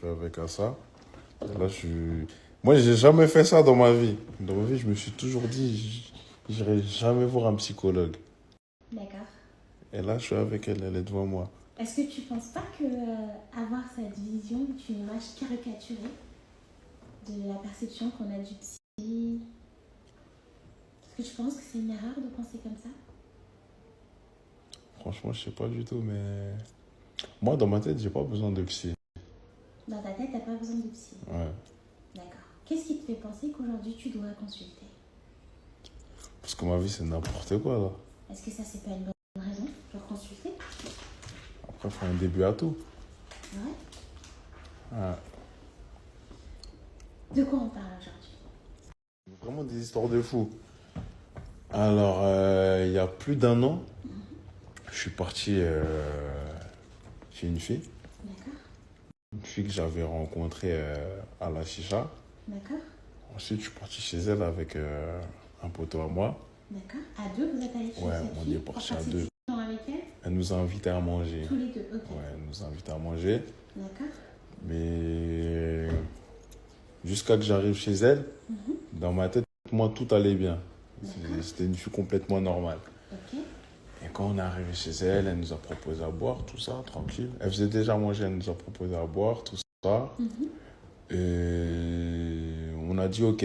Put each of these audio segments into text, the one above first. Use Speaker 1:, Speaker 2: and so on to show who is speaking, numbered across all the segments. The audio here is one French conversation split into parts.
Speaker 1: avec ça. Et là, moi, j'ai jamais fait ça dans ma vie. Dans ma vie, je me suis toujours dit, j'irai jamais voir un psychologue.
Speaker 2: D'accord.
Speaker 1: Et là, je suis avec elle, elle est devant moi.
Speaker 2: Est-ce que tu penses pas que avoir cette vision est une image caricaturée de la perception qu'on a du psy? Est-ce que tu penses que c'est une erreur de penser comme ça?
Speaker 1: Franchement, je sais pas du tout, mais moi, dans ma tête, j'ai pas besoin de psy.
Speaker 2: Dans ta tête, t'as pas besoin de psy.
Speaker 1: Ouais.
Speaker 2: D'accord. Qu'est-ce qui te fait penser qu'aujourd'hui tu dois consulter?
Speaker 1: Parce que ma vie, c'est n'importe quoi, là.
Speaker 2: Est-ce que ça, c'est pas une bonne raison pour consulter?
Speaker 1: Après, il faut un début à tout.
Speaker 2: Ouais.
Speaker 1: Ouais.
Speaker 2: De quoi on parle aujourd'hui?
Speaker 1: Vraiment des histoires de fous. Alors, il y a plus d'un an, je suis parti chez une fille.
Speaker 2: D'accord.
Speaker 1: Une fille que j'avais rencontrée à la chicha.
Speaker 2: D'accord.
Speaker 1: Ensuite, je suis parti chez elle avec un poteau à moi.
Speaker 2: D'accord. À deux, vous êtes allés chez
Speaker 1: Ouais,
Speaker 2: cette
Speaker 1: on
Speaker 2: fille
Speaker 1: est parti
Speaker 2: pour
Speaker 1: à
Speaker 2: passer
Speaker 1: deux.
Speaker 2: du temps avec elle?
Speaker 1: Elle nous a invités à manger.
Speaker 2: Tous les deux, ok.
Speaker 1: Ouais, elle nous a invités à manger.
Speaker 2: D'accord.
Speaker 1: Mais jusqu'à que j'arrive chez elle, dans ma tête, moi, tout allait bien.
Speaker 2: D'accord.
Speaker 1: C'était une fille complètement normale.
Speaker 2: Ok.
Speaker 1: Et quand on est arrivé chez elle, elle nous a proposé à boire, tout ça, tranquille. Elle faisait déjà manger, elle nous a proposé à boire, tout ça. Et on a dit OK.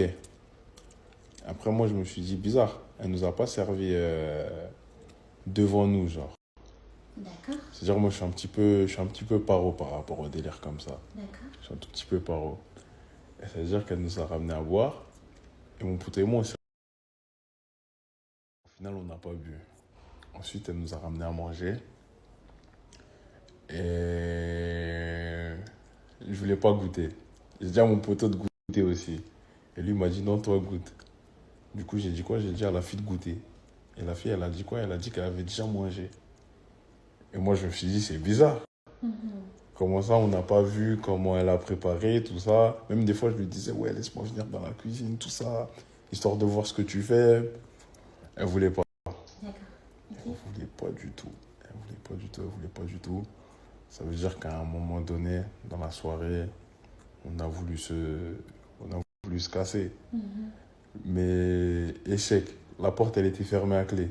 Speaker 1: Après, moi, je me suis dit, bizarre, elle nous a pas servi devant nous, genre.
Speaker 2: D'accord.
Speaker 1: C'est-à-dire, moi, je suis un petit peu paro par rapport au délire comme ça.
Speaker 2: D'accord.
Speaker 1: Je suis un tout petit peu paro. Et c'est-à-dire qu'elle nous a ramené à boire. Et mon pote et moi, au final, on n'a pas bu. Ensuite, elle nous a ramené à manger. Et je voulais pas goûter. J'ai dit à mon poteau de goûter aussi. Et lui m'a dit non, toi goûte. Du coup, j'ai dit quoi? J'ai dit à la fille de goûter. Et la fille, elle a dit quoi? Elle a dit qu'elle avait déjà mangé. Et moi, je me suis dit, c'est bizarre. Comment ça, on n'a pas vu comment elle a préparé, tout ça. Même des fois, je lui disais, ouais, laisse-moi venir dans la cuisine, tout ça, histoire de voir ce que tu fais. Elle voulait pas.
Speaker 2: D'accord.
Speaker 1: Elle voulait pas du tout. Elle voulait pas du tout, elle voulait pas du tout. Ça veut dire qu'à un moment donné, dans la soirée, on a voulu se casser. Mais échec. La porte, elle était fermée à clé.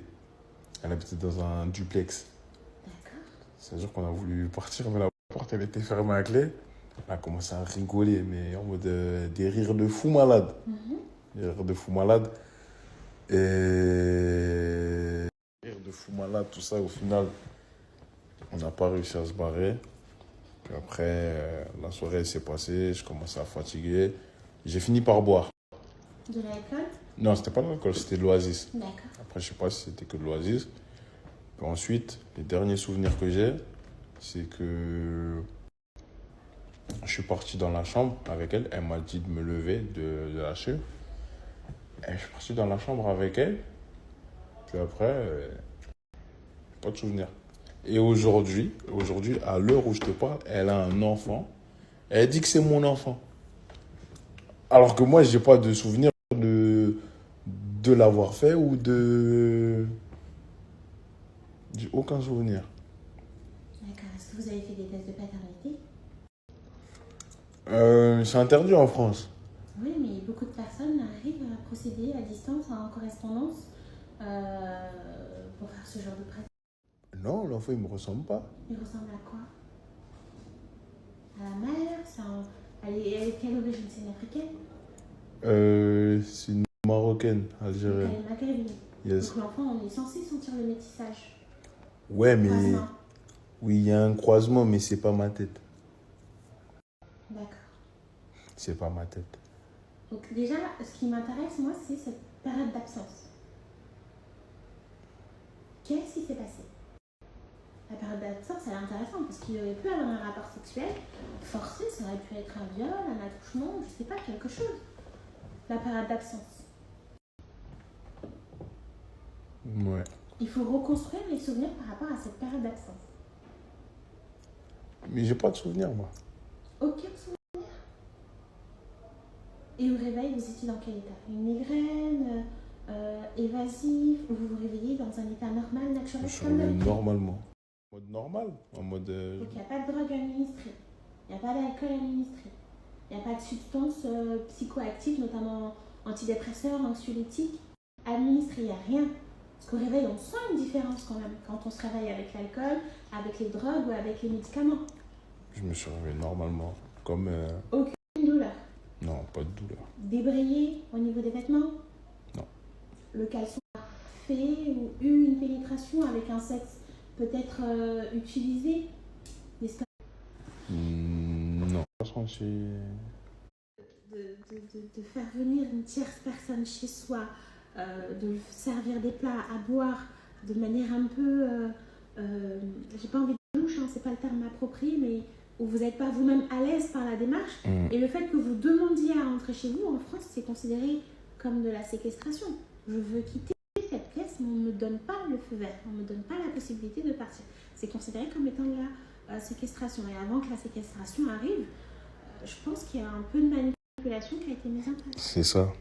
Speaker 1: Elle habitait dans un duplex.
Speaker 2: D'accord.
Speaker 1: C'est-à-dire qu'on a voulu partir, mais la porte, elle était fermée à clé. On a commencé à rigoler, mais en mode des rires de fou malade. Des rires de fou malade. Et rires de fou malade, tout ça, au final, on n'a pas réussi à se barrer. Puis après, la soirée elle s'est passée, je commençais à fatiguer. J'ai fini par boire.
Speaker 2: De l'alcool?
Speaker 1: Non, c'était pas de l'alcool, c'était de l'oasis.
Speaker 2: D'accord.
Speaker 1: Après, je sais pas si c'était que de l'oasis. Puis ensuite, les derniers souvenirs que j'ai, c'est que je suis parti dans la chambre avec elle. Elle m'a dit de me lever, de lâcher. Et je suis parti dans la chambre avec elle. Puis après, pas de souvenirs. Et aujourd'hui, à l'heure où je te parle, elle a un enfant. Elle dit que c'est mon enfant. Alors que moi, j'ai pas de souvenir de l'avoir fait ou de... J'ai aucun souvenir.
Speaker 2: D'accord. Est-ce que vous avez fait des tests de paternité?
Speaker 1: C'est interdit en France.
Speaker 2: Oui, mais beaucoup de personnes arrivent à procéder à distance, en correspondance, pour faire ce genre de pratique.
Speaker 1: Non, l'enfant, il me ressemble pas.
Speaker 2: Il ressemble à quoi? À la mère? Elle est de quelle origine? C'est une africaine?
Speaker 1: C'est une Marocaine,
Speaker 2: Donc
Speaker 1: algérienne.
Speaker 2: elle est maghrébine.
Speaker 1: Yes.
Speaker 2: Donc l'enfant, on est censé sentir le métissage.
Speaker 1: Ouais, mais...
Speaker 2: Croisement.
Speaker 1: Oui, il y a un croisement, mais c'est pas ma tête.
Speaker 2: D'accord.
Speaker 1: C'est pas ma tête.
Speaker 2: Donc déjà, ce qui m'intéresse, moi, c'est cette période d'absence. Qu'est-ce qui s'est passé? La période d'absence, elle est intéressante parce qu'il aurait pu avoir un rapport sexuel forcé, ça aurait pu être un viol, un attouchement, je sais pas, quelque chose. La période d'absence.
Speaker 1: Ouais.
Speaker 2: Il faut reconstruire les souvenirs par rapport à cette période d'absence.
Speaker 1: Mais j'ai pas de souvenir, moi.
Speaker 2: Aucun souvenir. Et au réveil, vous étiez dans quel état? Une migraine, évasif, ou vous vous réveillez dans un état normal,
Speaker 1: Je
Speaker 2: naturel
Speaker 1: suis
Speaker 2: comme
Speaker 1: réveillé
Speaker 2: d'habitude?
Speaker 1: normalement. En mode normal. En mode...
Speaker 2: Donc il n'y a pas de drogue administrée. Il n'y a pas d'alcool administré. Il n'y a pas de substances psychoactives, notamment antidépresseurs, anxiolytiques, administrées. Il n'y a rien. Parce qu'au réveil, on sent une différence quand même quand on se réveille avec l'alcool, avec les drogues ou avec les médicaments.
Speaker 1: Je me suis réveillé normalement, comme...
Speaker 2: Aucune douleur.
Speaker 1: Non, pas de douleur.
Speaker 2: Débrayé au niveau des vêtements?
Speaker 1: Non.
Speaker 2: Le caleçon a fait ou eu une pénétration avec un sexe peut-être utilisé? N'est-ce pas?
Speaker 1: Non. De toute façon, c'est...
Speaker 2: De faire venir une tierce personne chez soi, de servir des plats à boire de manière un peu, j'ai pas envie de louche, hein, c'est pas le terme approprié, mais où vous n'êtes pas vous-même à l'aise par la démarche. Et le fait que vous demandiez à rentrer chez vous, en France, c'est considéré comme de la séquestration. Je veux quitter cette pièce, mais on ne me donne pas le feu vert, on ne me donne pas la possibilité de partir. C'est considéré comme étant de la séquestration. Et avant que la séquestration arrive, je pense qu'il y a un peu de manipulation qui a été mise en place.
Speaker 1: C'est ça.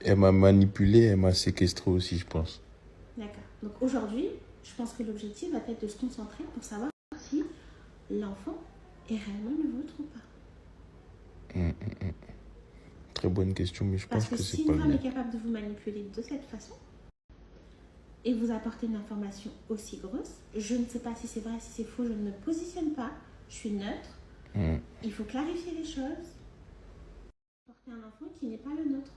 Speaker 1: Elle m'a manipulé, elle m'a séquestré aussi, je pense.
Speaker 2: D'accord. Donc aujourd'hui, je pense que l'objectif va être de se concentrer pour savoir si l'enfant est réellement le vôtre ou pas.
Speaker 1: Très bonne question, mais je pense que c'est
Speaker 2: si
Speaker 1: pas
Speaker 2: une
Speaker 1: le
Speaker 2: femme
Speaker 1: mien.
Speaker 2: est capable de vous manipuler de cette façon et vous apporter une information aussi grosse, je ne sais pas si c'est vrai, si c'est faux, je ne me positionne pas, je suis neutre. Il faut clarifier les choses. Porter un enfant qui n'est pas le nôtre.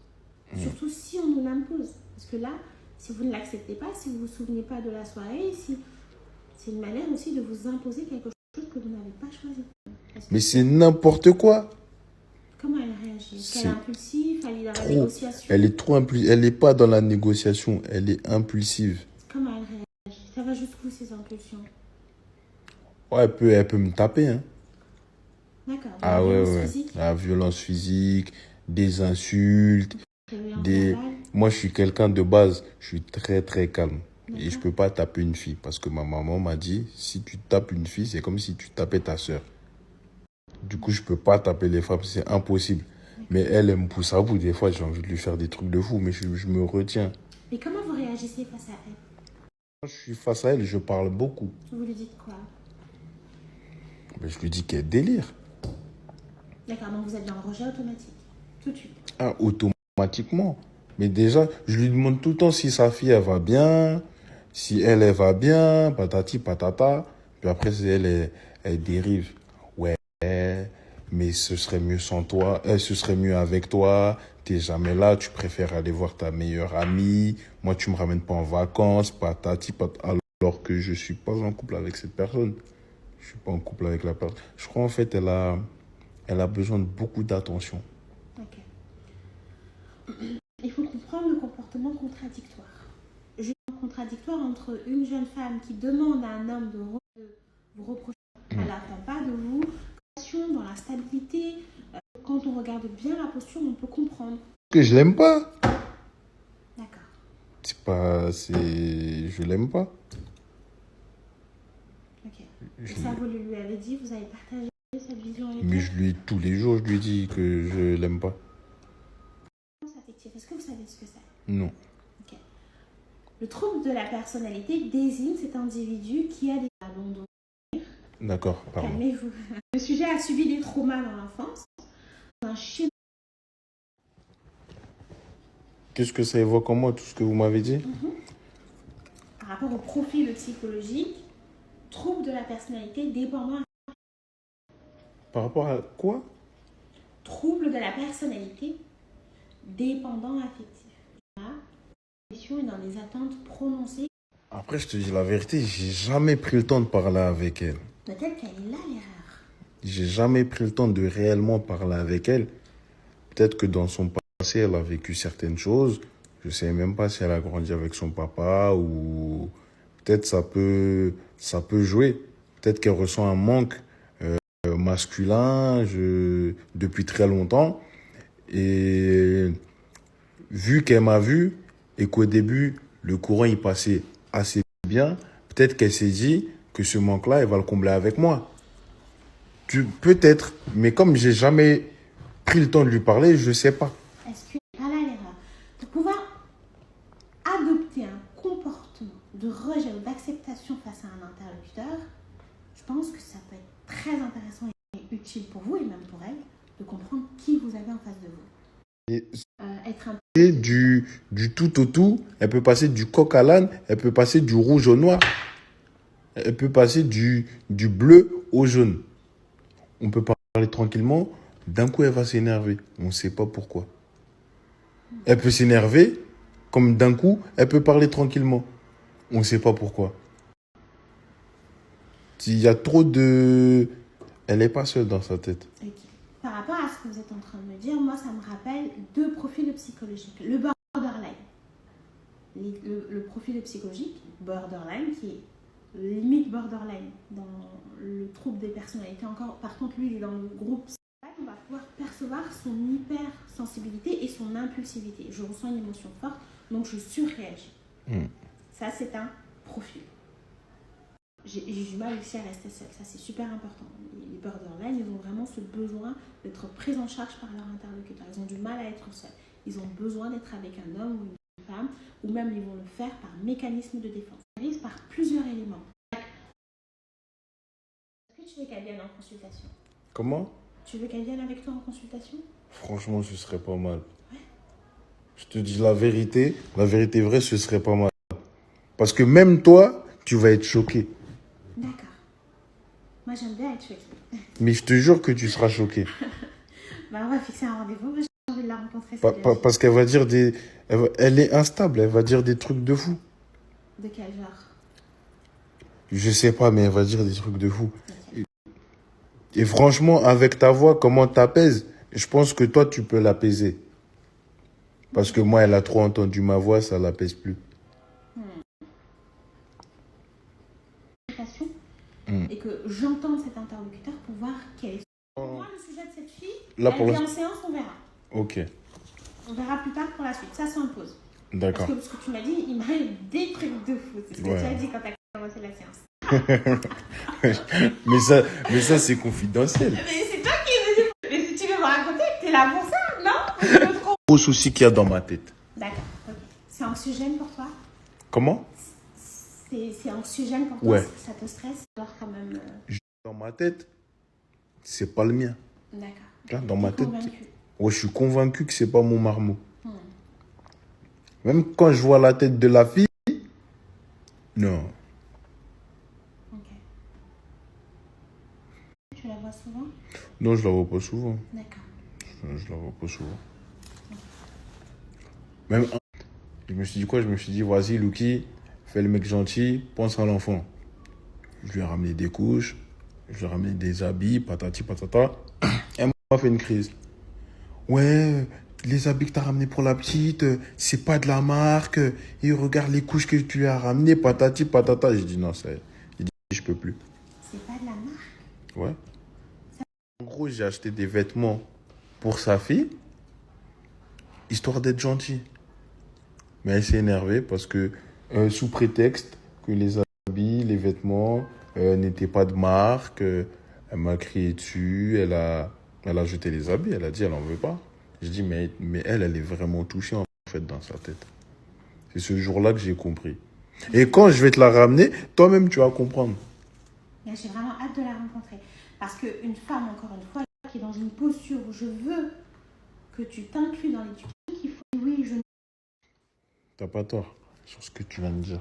Speaker 2: Surtout si on nous l'impose. Parce que là, si vous ne l'acceptez pas, si vous ne vous souvenez pas de la soirée, c'est une manière aussi de vous imposer quelque chose que vous n'avez pas choisi.
Speaker 1: Mais c'est n'importe quoi.
Speaker 2: Comment elle réagit? Est-ce qu'elle est impulsive? Elle est dans la
Speaker 1: Trop.
Speaker 2: négociation?
Speaker 1: Elle est trop impulsive. Elle n'est pas dans la négociation, elle est impulsive.
Speaker 2: Comment elle réagit? Ça va jusqu'où ces impulsions?
Speaker 1: Ouais, elle peut me taper, hein.
Speaker 2: D'accord.
Speaker 1: Ah ouais. La violence physique, des insultes. Moi, je suis quelqu'un de base, je suis très très calme. Et je peux pas taper une fille parce que ma maman m'a dit, si tu tapes une fille, c'est comme si tu tapais ta sœur. Du coup, je peux pas taper les femmes, c'est impossible. Mais elle me pousse à bout. Des fois, j'ai envie de lui faire des trucs de fou, mais je me retiens.
Speaker 2: Mais comment vous réagissez face à elle?
Speaker 1: Quand je suis face à elle, je parle beaucoup.
Speaker 2: Vous lui dites quoi?
Speaker 1: Mais je lui dis qu'elle délire.
Speaker 2: D'accord, donc vous êtes dans le rejet automatique, tout de suite.
Speaker 1: Ah, automatiquement. Mais déjà, je lui demande tout le temps si sa fille, elle va bien, si elle va bien, patati patata. Puis après, elle dérive. Ouais, mais ce serait mieux sans toi, ce serait mieux avec toi. T'es jamais là, tu préfères aller voir ta meilleure amie. Moi, tu me ramènes pas en vacances, patati patata. Alors que je suis pas en couple avec cette personne. Je suis pas en couple avec la personne. Je crois en fait, elle a besoin de beaucoup d'attention.
Speaker 2: Ok. Il faut comprendre le comportement contradictoire. Contradictoire entre une jeune femme qui demande à un homme de vous reprocher, elle n'attend pas de vous, dans la stabilité. Quand on regarde bien la posture, on peut comprendre.
Speaker 1: Que je l'aime pas.
Speaker 2: D'accord.
Speaker 1: Je l'aime pas.
Speaker 2: Ok. Et ça, vous lui avez dit, vous avez partagé cette vision avec
Speaker 1: Mais
Speaker 2: elle?
Speaker 1: tous les jours, je lui dis que je l'aime pas.
Speaker 2: Est-ce que vous savez ce que c'est?
Speaker 1: Non.
Speaker 2: Ok. Le trouble de la personnalité désigne cet individu qui a des abandons.
Speaker 1: D'accord, pardon.
Speaker 2: Calmez-vous. Le sujet a subi des traumas dans l'enfance. Un schéma.
Speaker 1: Qu'est-ce que ça évoque en moi, tout ce que vous m'avez dit?
Speaker 2: Par rapport au profil psychologique, trouble de la personnalité dépendant.
Speaker 1: Par rapport à quoi?
Speaker 2: Trouble de la personnalité dépendant affectif. Et dans les attentes prononcées.
Speaker 1: Après, je te dis la vérité, j'ai jamais pris le temps de parler avec elle.
Speaker 2: Peut-être qu'elle est là l'erreur.
Speaker 1: J'ai jamais pris le temps de réellement parler avec elle. Peut-être que dans son passé, elle a vécu certaines choses. Je sais même pas si elle a grandi avec son papa ou peut-être ça peut jouer. Peut-être qu'elle ressent un manque masculin depuis très longtemps. Et vu qu'elle m'a vu et qu'au début, le courant il passait assez bien, peut-être qu'elle s'est dit que ce manque-là, elle va le combler avec moi. Peut-être, mais comme j'ai jamais pris le temps de lui parler, je sais pas.
Speaker 2: Est-ce qu'elle est là l'erreur? Pour pouvoir adopter un comportement de rejet ou d'acceptation face à un interlocuteur, je pense que ça peut être très intéressant est utile pour vous et même pour elle de comprendre qui vous avez en face de vous.
Speaker 1: Et
Speaker 2: Être un
Speaker 1: du tout au tout, elle peut passer du coq à l'âne, elle peut passer du rouge au noir, elle peut passer du bleu au jaune. On peut parler tranquillement, d'un coup elle va s'énerver, on ne sait pas pourquoi. Elle peut s'énerver, comme d'un coup elle peut parler tranquillement, on ne sait pas pourquoi. Il y a trop de... Elle n'est pas seule dans sa tête.
Speaker 2: Ok. Par rapport à ce que vous êtes en train de me dire, moi, ça me rappelle deux profils psychologiques. Le borderline. Le profil psychologique, borderline, qui est limite borderline dans le trouble des personnalités. Encore, par contre, lui, il est dans le groupe. On va pouvoir percevoir son hypersensibilité et son impulsivité. Je ressens une émotion forte, donc je surréagis. Ça, c'est un profil. J'ai du mal aussi à rester seule, ça c'est super important. Les borderline, ils ont vraiment ce besoin d'être pris en charge par leur interlocuteur. Ils ont du mal à être seuls. Ils ont besoin d'être avec un homme ou une femme, ou même ils vont le faire par mécanisme de défense. Ça arrive par plusieurs éléments. Est-ce que tu veux qu'elle vienne en consultation?
Speaker 1: Comment?
Speaker 2: Tu veux qu'elle vienne avec toi en consultation?
Speaker 1: Franchement, ce serait pas mal. Ouais. Je te dis la vérité vraie, ce serait pas mal. Parce que même toi, tu vas être choqué.
Speaker 2: D'accord. Moi, j'aime bien être choquée.
Speaker 1: Mais je te jure que tu seras choqué.
Speaker 2: On va fixer un rendez-vous. Moi, j'ai envie de la rencontrer.
Speaker 1: Parce qu'elle va dire des... Elle est instable, elle va dire des trucs de fou.
Speaker 2: De quel genre?
Speaker 1: Je sais pas, mais elle va dire des trucs de fou. Okay. Et franchement, avec ta voix, comment t'apaises, je pense que toi, tu peux l'apaiser. Parce que moi, elle a trop entendu ma voix, ça l'apaise plus.
Speaker 2: Et que j'entende cet interlocuteur pour voir quel est moi le sujet de cette fille. Là, elle vient en séance, on verra.
Speaker 1: Ok.
Speaker 2: On verra plus tard pour la suite. Ça s'impose.
Speaker 1: D'accord.
Speaker 2: Parce que ce que tu m'as dit, il m'arrive des trucs de fou. C'est ce que tu as dit quand tu as commencé la séance.
Speaker 1: mais ça c'est confidentiel.
Speaker 2: Mais c'est toi qui me dis. Mais si tu veux me raconter, t'es là pour ça, non?
Speaker 1: Gros souci qu'il y a dans ma tête.
Speaker 2: D'accord, ok. C'est anxiogène pour toi?
Speaker 1: Comment?
Speaker 2: C'est anxiogène pour toi?
Speaker 1: Ouais.
Speaker 2: Ça te stresse? Alors quand même...
Speaker 1: Dans ma tête, c'est pas le mien.
Speaker 2: D'accord.
Speaker 1: Dans ma tête,
Speaker 2: convaincu.
Speaker 1: Ouais, je suis convaincu que c'est pas mon marmot. Même quand je vois la tête de la fille, non.
Speaker 2: Ok. Tu la vois souvent?
Speaker 1: Non, je la vois pas souvent.
Speaker 2: D'accord.
Speaker 1: Je la vois pas souvent. Même, je me suis dit quoi? Je me suis dit, vas-y, Luki, fais le mec gentil, pense à l'enfant. Je lui ai ramené des couches, je lui ai ramené des habits, patati patata. Elle m'a fait une crise. Ouais, les habits que tu as ramenés pour la petite, c'est pas de la marque. Et regarde les couches que tu lui as ramenées, patati patata. J'ai dit non, ça y est. J'ai dit, je peux plus.
Speaker 2: C'est pas de la marque?
Speaker 1: Ouais. En gros, j'ai acheté des vêtements pour sa fille, histoire d'être gentil. Mais elle s'est énervée parce que, sous prétexte que les habits, les vêtements n'étaient pas de marque, elle m'a crié dessus, elle a jeté les habits, elle a dit elle en veut pas. Je dis mais elle est vraiment touchée en fait dans sa tête. C'est ce jour-là que j'ai compris. Et quand je vais te la ramener, toi-même tu vas comprendre.
Speaker 2: J'ai vraiment hâte de la rencontrer. Parce qu'une femme, encore une fois, qui est dans une posture où je veux que tu t'inclues dans l'éducation, il faut oui, je...
Speaker 1: T'as pas tort sur ce que tu viens de dire.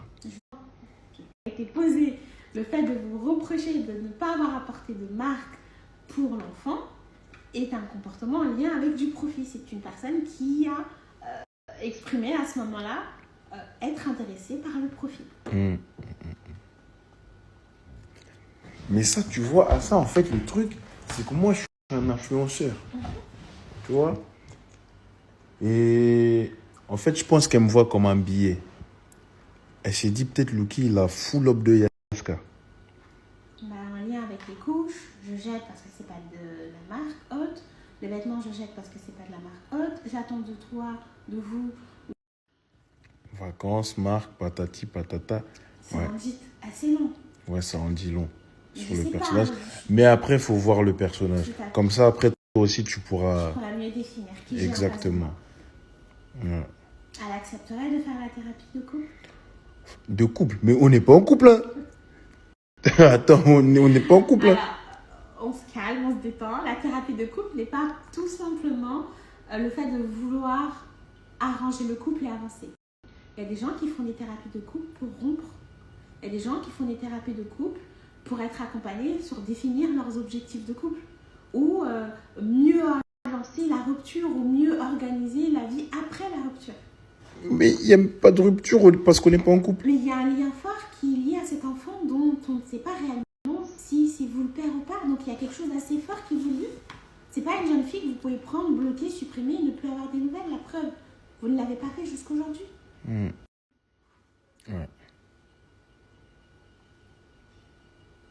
Speaker 2: A été posé le fait de vous reprocher de ne pas avoir apporté de marque pour l'enfant est un comportement en lien avec du profit. C'est une personne qui a exprimé à ce moment-là être intéressée par le profit.
Speaker 1: Mais ça, tu vois, à ça, en fait, le truc, c'est que moi, je suis un influenceur. Tu vois? Et en fait, je pense qu'elle me voit comme un billet. Elle s'est dit, peut-être, Luki, il a full up de Yaska.
Speaker 2: En lien avec les couches, je jette parce que c'est pas de la marque haute. Les vêtements, je jette parce que c'est pas de la marque haute. J'attends de toi, de vous.
Speaker 1: Vacances, marque, patati, patata.
Speaker 2: Ça en dit assez long.
Speaker 1: Ouais, ça en dit long sur le
Speaker 2: sais
Speaker 1: personnage.
Speaker 2: Pas,
Speaker 1: mais après, il faut voir le personnage. Comme ça, après, toi aussi, tu pourras...
Speaker 2: Tu pourras mieux définir qui
Speaker 1: Exactement.
Speaker 2: Ouais. Elle accepterait de faire la thérapie de couple?
Speaker 1: De couple? Mais on n'est pas en couple, hein. Attends, on n'est pas en couple.
Speaker 2: Alors, on se calme, on se détend. La thérapie de couple n'est pas tout simplement le fait de vouloir arranger le couple et avancer. Il y a des gens qui font des thérapies de couple pour rompre. Il y a des gens qui font des thérapies de couple pour être accompagnés sur définir leurs objectifs de couple ou mieux avancer la rupture ou mieux organiser la vie après la rupture.
Speaker 1: Mais il n'y a pas de rupture parce qu'on n'est pas en couple.
Speaker 2: Mais il y a un lien fort qui est lié à cet enfant dont on ne sait pas réellement si c'est vous le père ou pas. Donc il y a quelque chose d'assez fort qui vous lie. C'est pas une jeune fille que vous pouvez prendre, bloquer, supprimer et ne plus avoir des nouvelles. La preuve, vous ne l'avez pas fait jusqu'aujourd'hui.
Speaker 1: Ouais.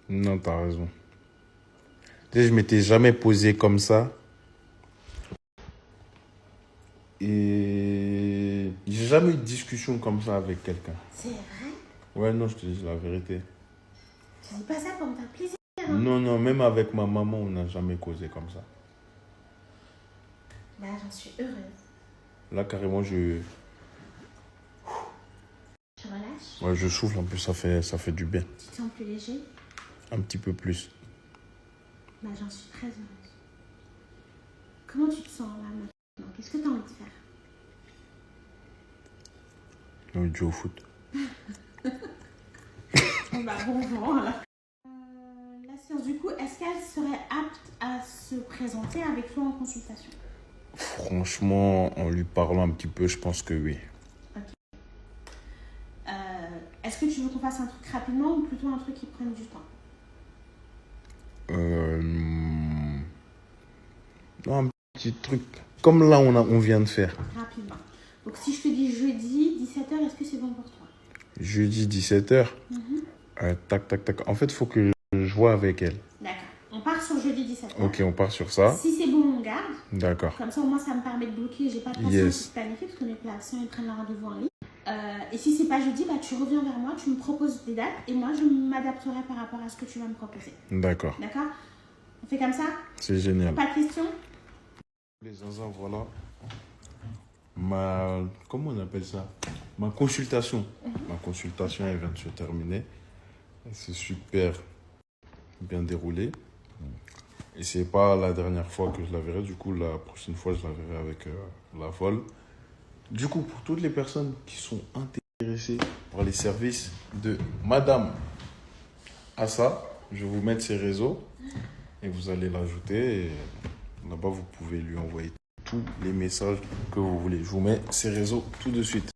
Speaker 1: Non, t'as raison. Tu sais, je m'étais jamais posé comme ça. Et j'ai jamais eu de discussion comme ça avec quelqu'un.
Speaker 2: C'est vrai?
Speaker 1: Ouais, non, je te dis la vérité.
Speaker 2: Tu dis pas ça pour me faire plaisir.
Speaker 1: Non, même avec ma maman, on n'a jamais causé comme ça.
Speaker 2: Bah, j'en suis heureuse.
Speaker 1: Là, carrément,
Speaker 2: Tu relâches?
Speaker 1: ouais, je souffle. En plus, ça fait du bien.
Speaker 2: Tu te sens plus léger?
Speaker 1: Un petit peu plus.
Speaker 2: Bah, j'en suis très heureuse. Comment tu te sens là maintenant? Qu'est-ce que tu as envie de faire?
Speaker 1: J'ai envie de jouer au foot.
Speaker 2: Bah, bon vent alors. La séance du coup, est-ce qu'elle serait apte à se présenter avec toi en consultation?
Speaker 1: Franchement, en lui parlant un petit peu, je pense que oui.
Speaker 2: Ok. Est-ce que tu veux qu'on fasse un truc rapidement ou plutôt un truc qui prenne du temps?
Speaker 1: Non, un petit truc comme là on vient de faire.
Speaker 2: Rapidement. Donc si je te dis jeudi 17h, est-ce que c'est bon pour toi?
Speaker 1: Jeudi 17h. Tac. En fait, il faut que je vois avec elle.
Speaker 2: D'accord. On part sur jeudi 17h.
Speaker 1: Ok, on part sur ça.
Speaker 2: Si c'est bon, on garde.
Speaker 1: D'accord.
Speaker 2: Comme ça, au moins, ça me permet de bloquer. J'ai pas de patients qui se planifient parce que mes patients ils prennent leur rendez-vous en ligne. Et si c'est pas jeudi, bah, tu reviens vers moi, tu me proposes des dates et moi, je m'adapterai par rapport à ce que tu vas me proposer.
Speaker 1: D'accord.
Speaker 2: D'accord? On fait comme ça?
Speaker 1: C'est génial.
Speaker 2: Pas de questions?
Speaker 1: Les zinzins, voilà. Comment on appelle ça? Ma consultation. Ma consultation, elle vient de se terminer. C'est super bien déroulé. Et c'est pas la dernière fois que je la verrai. Du coup, la prochaine fois, je la verrai avec la folle. Du coup, pour toutes les personnes qui sont intéressées par les services de Madame Assa, je vais vous mettre ses réseaux et vous allez l'ajouter. Et là-bas, vous pouvez lui envoyer tous les messages que vous voulez. Je vous mets ses réseaux tout de suite.